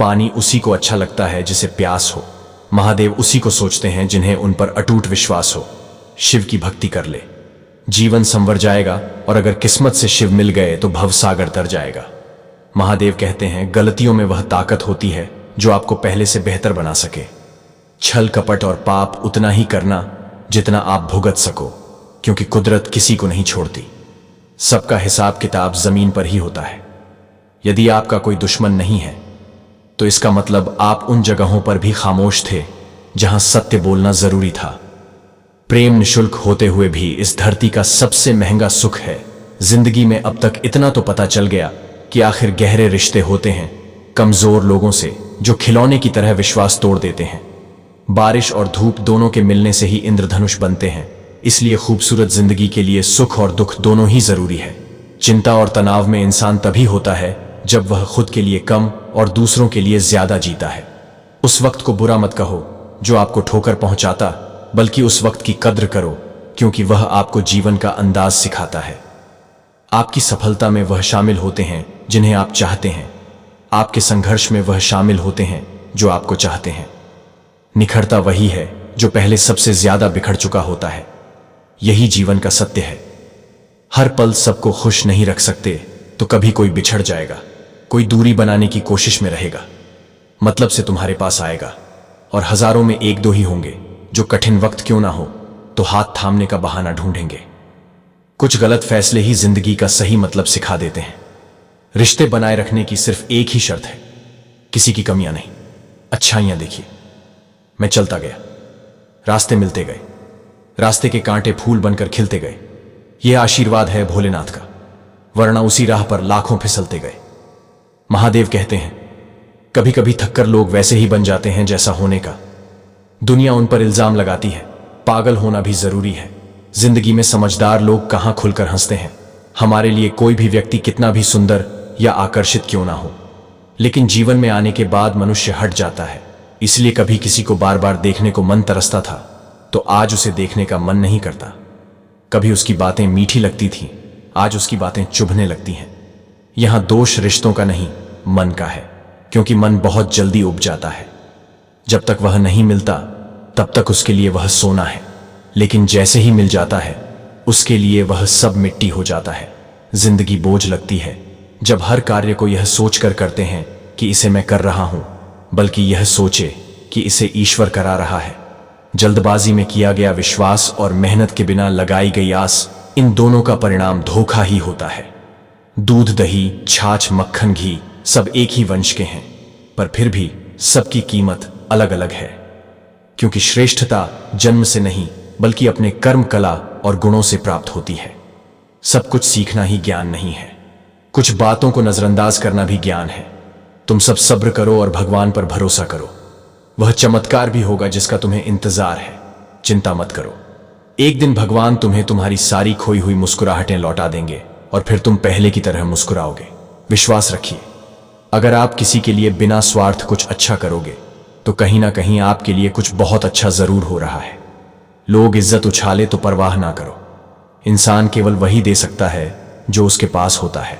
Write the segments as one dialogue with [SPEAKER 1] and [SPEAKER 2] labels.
[SPEAKER 1] पानी उसी को अच्छा लगता है जिसे प्यास हो। महादेव उसी को सोचते हैं जिन्हें उन पर अटूट विश्वास हो। शिव की भक्ति कर ले, जीवन संवर जाएगा, और अगर किस्मत से शिव मिल गए तो भवसागर तर जाएगा। महादेव कहते हैं, गलतियों में वह ताकत होती है जो आपको पहले से बेहतर बना सके। छल कपट और पाप उतना ही करना जितना आप भुगत सको, क्योंकि कुदरत किसी को नहीं छोड़ती। सबका हिसाब किताब जमीन पर ही होता है। यदि आपका कोई दुश्मन नहीं है तो इसका मतलब आप उन जगहों पर भी खामोश थे जहां सत्य बोलना जरूरी था। प्रेम निशुल्क होते हुए भी इस धरती का सबसे महंगा सुख है। जिंदगी में अब तक इतना तो पता चल गया कि आखिर गहरे रिश्ते होते हैं कमजोर लोगों से, जो खिलौने की तरह विश्वास तोड़ देते हैं। बारिश और धूप दोनों के मिलने से ही इंद्रधनुष बनते हैं। इसलिए खूबसूरत जिंदगी के लिए सुख और दुख दोनों ही जरूरी है। चिंता और तनाव में इंसान तभी होता है जब वह खुद के लिए कम और दूसरों के लिए ज्यादा जीता है। उस वक्त को बुरा मत कहो जो आपको ठोकर पहुंचाता, बल्कि उस वक्त की कद्र करो, क्योंकि वह आपको जीवन का अंदाज सिखाता है। आपकी सफलता में वह शामिल होते हैं जिन्हें आप चाहते हैं। आपके संघर्ष में वह शामिल होते हैं जो आपको चाहते हैं। निखरता वही है जो पहले सबसे ज्यादा बिखर चुका होता है। यही जीवन का सत्य है। हर पल सबको खुश नहीं रख सकते, तो कभी कोई बिछड़ जाएगा, कोई दूरी बनाने की कोशिश में रहेगा, मतलब से तुम्हारे पास आएगा, और हजारों में एक दो ही होंगे जो कठिन वक्त क्यों ना हो तो हाथ थामने का बहाना ढूंढेंगे। कुछ गलत फैसले ही जिंदगी का सही मतलब सिखा देते हैं। रिश्ते बनाए रखने की सिर्फ एक ही शर्त है, किसी की कमियां नहीं, अच्छाइयां देखिए। मैं चलता गया, रास्ते मिलते गए, रास्ते के कांटे फूल बनकर खिलते गए। यह आशीर्वाद है भोलेनाथ का, वरना उसी राह पर लाखों फिसलते गए। महादेव कहते हैं, कभी कभी थककर लोग वैसे ही बन जाते हैं जैसा होने का। दुनिया उन पर इल्जाम लगाती है, पागल होना भी जरूरी है। जिंदगी में समझदार लोग कहां खुलकर हंसते हैं। हमारे लिए कोई भी व्यक्ति कितना भी सुंदर या आकर्षित क्यों ना हो, लेकिन जीवन में आने के बाद मनुष्य हट जाता है। इसलिए कभी किसी को बार बार देखने को मन तरसता था, तो आज उसे देखने का मन नहीं करता। कभी उसकी बातें मीठी लगती थीं, आज उसकी बातें चुभने लगती हैं। यहां दोष रिश्तों का नहीं, मन का है, क्योंकि मन बहुत जल्दी उब जाता है। जब तक वह नहीं मिलता तब तक उसके लिए वह सोना है, लेकिन जैसे ही मिल जाता है उसके लिए वह सब मिट्टी हो जाता है। जिंदगी बोझ लगती है जब हर कार्य को यह सोचकर करते हैं कि इसे मैं कर रहा हूं, बल्कि यह सोचे कि इसे ईश्वर करा रहा है। जल्दबाजी में किया गया विश्वास और मेहनत के बिना लगाई गई आस, इन दोनों का परिणाम धोखा ही होता है। दूध, दही, छाछ, मक्खन, घी सब एक ही वंश के हैं, पर फिर भी सबकी कीमत अलग अलग है, क्योंकि श्रेष्ठता जन्म से नहीं बल्कि अपने कर्म, कला और गुणों से प्राप्त होती है। सब कुछ सीखना ही ज्ञान नहीं है, कुछ बातों को नजरअंदाज करना भी ज्ञान है। तुम सब सब्र करो और भगवान पर भरोसा करो, वह चमत्कार भी होगा जिसका तुम्हें इंतजार है। चिंता मत करो, एक दिन भगवान तुम्हें तुम्हारी सारी खोई हुई मुस्कुराहटें लौटा देंगे और फिर तुम पहले की तरह मुस्कुराओगे। विश्वास रखिए, अगर आप किसी के लिए बिना स्वार्थ कुछ अच्छा करोगे तो कहीं ना कहीं आपके लिए कुछ बहुत अच्छा जरूर हो रहा है। लोग इज्जत उछाले तो परवाह ना करो, इंसान केवल वही दे सकता है जो उसके पास होता है।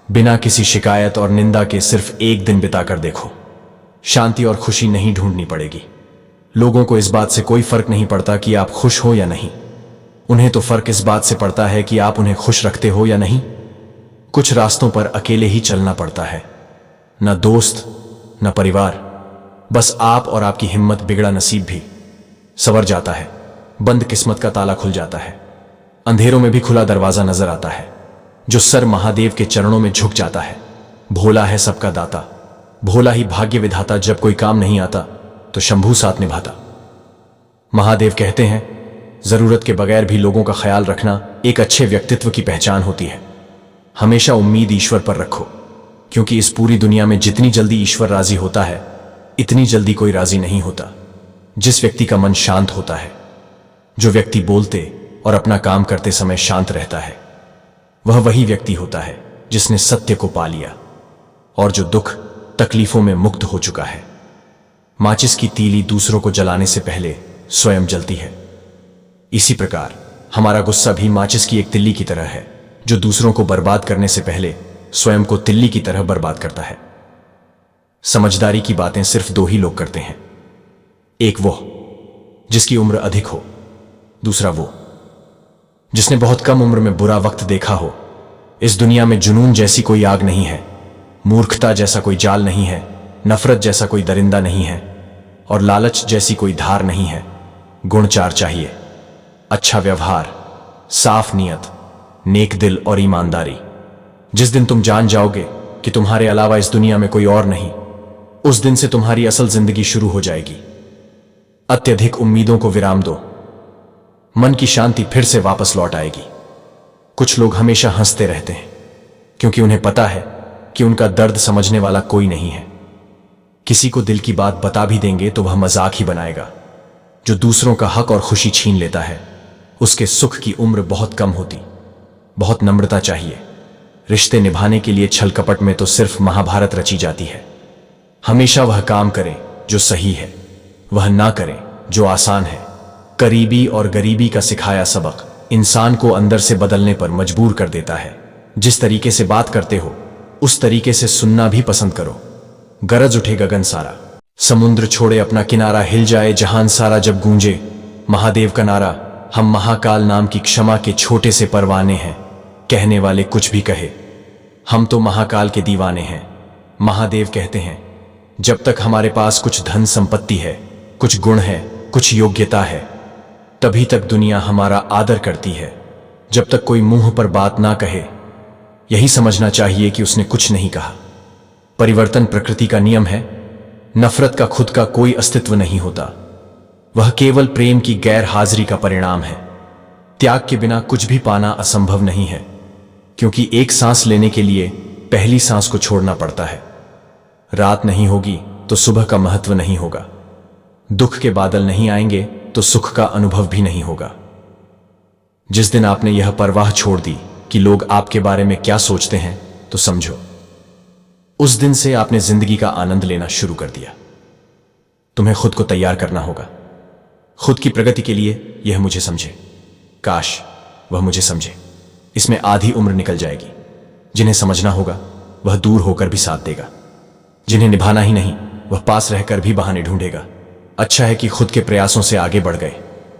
[SPEAKER 1] बिना किसी शिकायत और निंदा के सिर्फ एक दिन बिताकर देखो, शांति और खुशी नहीं ढूंढनी पड़ेगी। लोगों को इस बात से कोई फर्क नहीं पड़ता कि आप खुश हो या नहीं, उन्हें तो फर्क इस बात से पड़ता है कि आप उन्हें खुश रखते हो या नहीं। कुछ रास्तों पर अकेले ही चलना पड़ता है, न दोस्त न परिवार, बस आप और आपकी हिम्मत। बिगड़ा नसीब भी संवर जाता है, बंद किस्मत का ताला खुल जाता है, अंधेरों में भी खुला दरवाजा नजर आता है। जो सर महादेव के चरणों में झुक जाता है, भोला है सबका दाता, भोला ही भाग्य विधाता। जब कोई काम नहीं आता तो शंभू साथ निभाता। महादेव कहते हैं, जरूरत के बगैर भी लोगों का ख्याल रखना एक अच्छे व्यक्तित्व की पहचान होती है। हमेशा उम्मीद ईश्वर पर रखो, क्योंकि इस पूरी दुनिया में जितनी जल्दी ईश्वर राजी होता है, इतनी जल्दी कोई राजी नहीं होता। जिस व्यक्ति का मन शांत होता है, जो व्यक्ति बोलते और अपना काम करते समय शांत रहता है, वह वही व्यक्ति होता है जिसने सत्य को पा लिया और जो दुख तकलीफों में मुक्त हो चुका है। माचिस की तीली दूसरों को जलाने से पहले स्वयं जलती है। इसी प्रकार हमारा गुस्सा भी माचिस की एक तिल्ली की तरह है, जो दूसरों को बर्बाद करने से पहले स्वयं को तिल्ली की तरह बर्बाद करता है। समझदारी की बातें सिर्फ दो ही लोग करते हैं, एक वो जिसकी उम्र अधिक हो, दूसरा वो जिसने बहुत कम उम्र में बुरा वक्त देखा हो। इस दुनिया में जुनून जैसी कोई आग नहीं है, मूर्खता जैसा कोई जाल नहीं है, नफरत जैसा कोई दरिंदा नहीं है, और लालच जैसी कोई धार नहीं है। गुण चार चाहिए: अच्छा व्यवहार, साफ नीयत, नेक दिल और ईमानदारी। जिस दिन तुम जान जाओगे कि तुम्हारे अलावा इस दुनिया में कोई और नहीं, उस दिन से तुम्हारी असल जिंदगी शुरू हो जाएगी। अत्यधिक उम्मीदों को विराम दो, मन की शांति फिर से वापस लौट आएगी। कुछ लोग हमेशा हंसते रहते हैं क्योंकि उन्हें पता है कि उनका दर्द समझने वाला कोई नहीं है। किसी को दिल की बात बता भी देंगे तो वह मजाक ही बनाएगा। जो दूसरों का हक और खुशी छीन लेता है, उसके सुख की उम्र बहुत कम होती। बहुत नम्रता चाहिए। रिश्ते निभाने के लिए छल कपट में तो सिर्फ महाभारत रची जाती है। हमेशा वह काम करें जो सही है, वह ना करें जो आसान है। करीबी और गरीबी का सिखाया सबक इंसान को अंदर से बदलने पर मजबूर कर देता है। जिस तरीके से बात करते हो, उस तरीके से सुनना भी पसंद करो। गरज उठे गगन सारा, समुद्र छोड़े अपना किनारा, हिल जाए जहान सारा जब गूंजे महादेव का नारा। हम महाकाल नाम की क्षमा के छोटे से परवाने हैं, कहने वाले कुछ भी कहे, हम तो महाकाल के दीवाने हैं। महादेव कहते हैं, जब तक हमारे पास कुछ धन संपत्ति है, कुछ गुण है, कुछ योग्यता है, तभी तक दुनिया हमारा आदर करती है। जब तक कोई मुंह पर बात ना कहे, यही समझना चाहिए कि उसने कुछ नहीं कहा। परिवर्तन प्रकृति का नियम है। नफरत का खुद का कोई अस्तित्व नहीं होता, वह केवल प्रेम की गैर हाजिरी का परिणाम है। त्याग के बिना कुछ भी पाना असंभव नहीं है, क्योंकि एक सांस लेने के लिए पहली सांस को छोड़ना पड़ता है। रात नहीं होगी तो सुबह का महत्व नहीं होगा। दुख के बादल नहीं आएंगे तो सुख का अनुभव भी नहीं होगा। जिस दिन आपने यह परवाह छोड़ दी कि लोग आपके बारे में क्या सोचते हैं, तो समझो उस दिन से आपने जिंदगी का आनंद लेना शुरू कर दिया। तुम्हें खुद को तैयार करना होगा, खुद की प्रगति के लिए। यह मुझे समझे, काश वह मुझे समझे। इसमें आधी उम्र निकल जाएगी। जिन्हें समझना होगा वह दूर होकर भी साथ देगा, जिन्हें निभाना ही नहीं वह पास रहकर भी बहाने ढूंढेगा। अच्छा है कि खुद के प्रयासों से आगे बढ़ गए।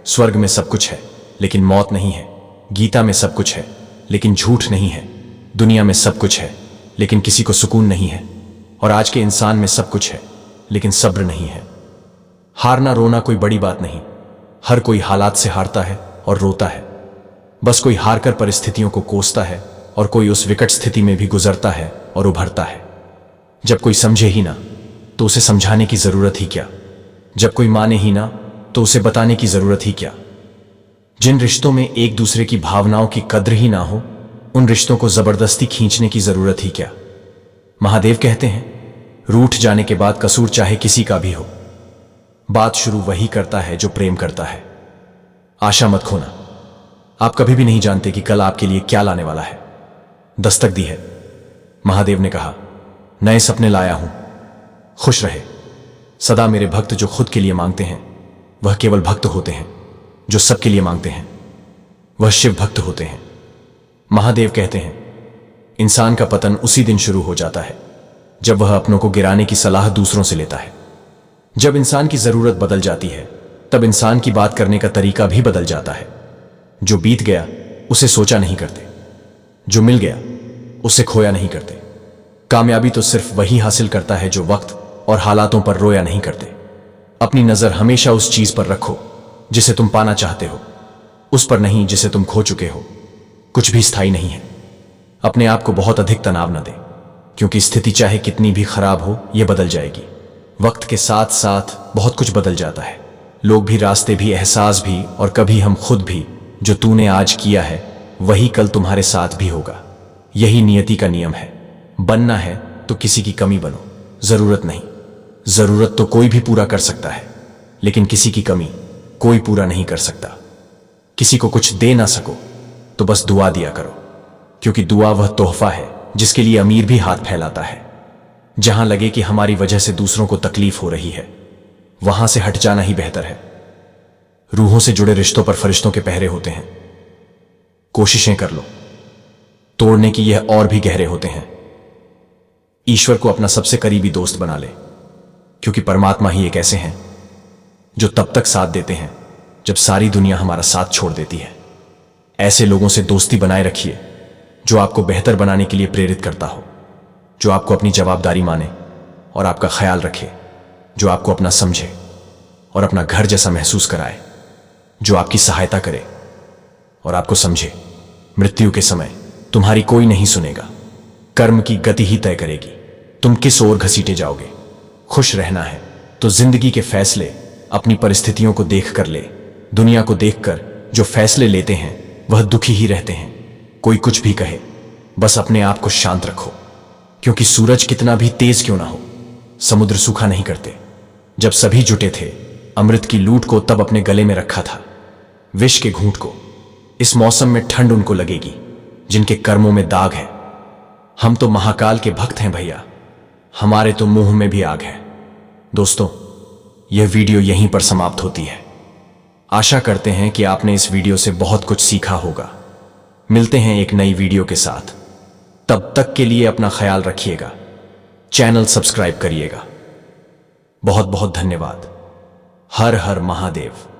[SPEAKER 1] स्वर्ग में सब कुछ है लेकिन मौत नहीं है। गीता में सब कुछ है लेकिन झूठ नहीं है। दुनिया में सब कुछ है लेकिन किसी को सुकून नहीं है। और आज के इंसान में सब कुछ है लेकिन सब्र नहीं है। हारना रोना कोई बड़ी बात नहीं। हर कोई हालात से हारता है और रोता है। बस कोई हारकर परिस्थितियों को कोसता है और कोई उस विकट स्थिति में भी गुजरता है और उभरता है। जब कोई समझे ही ना तो उसे समझाने की जरूरत ही क्या। जब कोई माने ही ना तो उसे बताने की जरूरत ही क्या। जिन रिश्तों में एक दूसरे की भावनाओं की कद्र ही ना हो, उन रिश्तों को जबरदस्ती खींचने की जरूरत ही क्या। महादेव कहते हैं, रूठ जाने के बाद कसूर चाहे किसी का भी हो, बात शुरू वही करता है जो प्रेम करता है। आशा मत खोना, आप कभी भी नहीं जानते कि कल आपके लिए क्या लाने वाला है। दस्तक दी है। महादेव ने कहा, नए सपने लाया हूं, खुश रहे। सदा मेरे भक्त जो खुद के लिए मांगते हैं वह केवल भक्त होते हैं, जो सबके लिए मांगते हैं वह शिव भक्त होते हैं। महादेव कहते हैं, इंसान का पतन उसी दिन शुरू हो जाता है जब वह अपनों को गिराने की सलाह दूसरों से लेता है। जब इंसान की जरूरत बदल जाती है, तब इंसान की बात करने का तरीका भी बदल जाता है। जो बीत गया उसे सोचा नहीं करते, जो मिल गया उसे खोया नहीं करते। कामयाबी तो सिर्फ वही हासिल करता है जो वक्त और हालातों पर रोया नहीं करते। अपनी नजर हमेशा उस चीज पर रखो जिसे तुम पाना चाहते हो, उस पर नहीं जिसे तुम खो चुके हो। कुछ भी स्थायी नहीं है। अपने आप को बहुत अधिक तनाव न दे, क्योंकि स्थिति चाहे कितनी भी खराब हो, यह बदल जाएगी। वक्त के साथ साथ बहुत कुछ बदल जाता है। लोग भी, रास्ते भी, एहसास भी, और कभी हम खुद भी। जो तूने आज किया है वही कल तुम्हारे साथ भी होगा। यही नियति का नियम है। बनना है तो किसी की कमी बनो, जरूरत नहीं। जरूरत तो कोई भी पूरा कर सकता है, लेकिन किसी की कमी कोई पूरा नहीं कर सकता। किसी को कुछ दे ना सको तो बस दुआ दिया करो, क्योंकि दुआ वह तोहफा है जिसके लिए अमीर भी हाथ फैलाता है। जहां लगे कि हमारी वजह से दूसरों को तकलीफ हो रही है, वहां से हट जाना ही बेहतर है। रूहों से जुड़े रिश्तों पर फरिश्तों के पहरे होते हैं। कोशिशें कर लो, तोड़ने की यह और भी गहरे होते हैं। ईश्वर को अपना सबसे करीबी दोस्त बना ले, क्योंकि परमात्मा ही एक ऐसे हैं जो तब तक साथ देते हैं जब सारी दुनिया हमारा साथ छोड़ देती है। ऐसे लोगों से दोस्ती बनाए रखिए जो आपको बेहतर बनाने के लिए प्रेरित करता हो, जो आपको अपनी जवाबदारी माने और आपका ख्याल रखे, जो आपको अपना समझे और अपना घर जैसा महसूस कराए, जो आपकी सहायता करे और आपको समझे। मृत्यु के समय तुम्हारी कोई नहीं सुनेगा, कर्म की गति ही तय करेगी तुम किस ओर घसीटे जाओगे। खुश रहना है तो जिंदगी के फैसले अपनी परिस्थितियों को देख कर ले। दुनिया को देखकर जो फैसले लेते हैं वह दुखी ही रहते हैं। कोई कुछ भी कहे, बस अपने आप को शांत रखो, क्योंकि सूरज कितना भी तेज क्यों ना हो, समुद्र सूखा नहीं करते। जब सभी जुटे थे अमृत की लूट को, तब अपने गले में रखा था विष के घूंट को। इस मौसम में ठंड उनको लगेगी जिनके कर्मों में दाग है। हम तो महाकाल के भक्त हैं भैया, हमारे तो मुंह में भी आग है। दोस्तों, यह वीडियो यहीं पर समाप्त होती है। आशा करते हैं कि आपने इस वीडियो से बहुत कुछ सीखा होगा। मिलते हैं एक नई वीडियो के साथ, तब तक के लिए अपना ख्याल रखिएगा, चैनल सब्सक्राइब करिएगा। बहुत बहुत धन्यवाद। हर हर महादेव।